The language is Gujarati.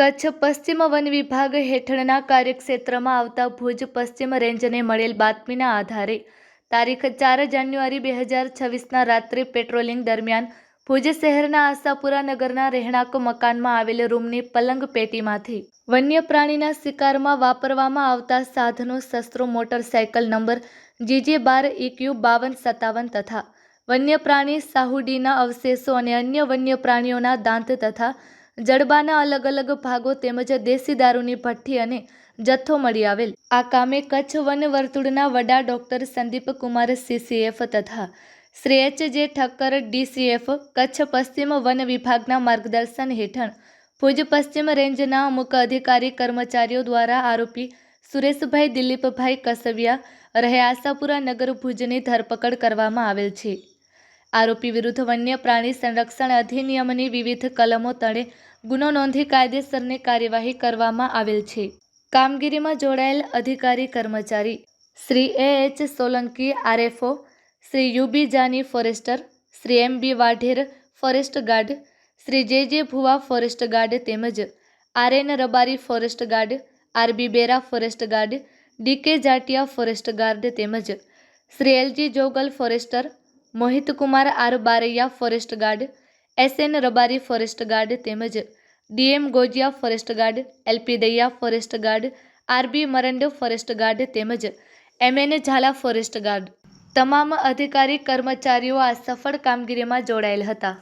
કચ્છ પશ્ચિમ વન વિભાગ હેઠળના કાર્યક્ષેત્રમાં આવતા ભુજ પશ્ચિમ રેન્જને મળેલ બાતમીના આધારે તારીખ 4 જાન્યુઆરી 2026ના રાત્રે પેટ્રોલિંગ દરમિયાન ભુજ શહેરના આશાપુરા નગરના રહેણાંક મકાનમાં આવેલ રૂમની પલંગ પેટીમાંથી વન્ય પ્રાણીના શિકારમાં વાપરવામાં આવતા સાધનો, શસ્ત્રો, મોટરસાયકલ નંબર GJ12EQ5257 તથા વન્ય પ્રાણી સાહુડીના અવશેષો અને અન્ય વન્ય પ્રાણીઓના દાંત તથા જડબાના અલગ અલગ ભાગો તેમજ દેશી દારૂની ભઠ્ઠી અને જથ્થો મળી આવેલ. આ કામે કચ્છ વન વર્તુળના વડા ડોક્ટર સંદીપ કુમાર CCF તથા શ્રી H.J. ઠક્કર DCF કચ્છ પશ્ચિમ વન વિભાગના માર્ગદર્શન હેઠળ ભુજ પશ્ચિમ રેન્જના અમુક અધિકારી કર્મચારીઓ દ્વારા આરોપી સુરેશભાઈ દિલીપભાઈ કસવિયા રહે આશાપુરા નગર ભુજની ધરપકડ કરવામાં આવેલ છે. આરોપી વિરુદ્ધ વન્ય પ્રાણી સંરક્ષણ અધિનિયમની વિવિધ કલમો તળે ગુનો નોંધી કાયદેસરની કાર્યવાહી કરવામાં આવેલ છે. કામગીરીમાં જોડાયેલ અધિકારી કર્મચારી Shri A.H. Solanki RFO, Shri UB Jani forester, Shri MB Vadher forest guard, Shri JJ Bhuva forest guard તેમજ RN Rabari forest guard, RB Bera forest guard, DK Jatiya forest guard તેમજ Shri LG Jogal forester, Mohit Kumar R Baraiya forest guard, SN Rabari forest guard તેમજ DM Gojiya forest guard, LP Daiya forest guard, RB Marand forest guard તેમજ MN ઝાલા ફોરેસ્ટ ગાર્ડ તમામ અધિકારી કર્મચારીઓ આ સફળ કામગીરીમાં જોડાયેલ હતા.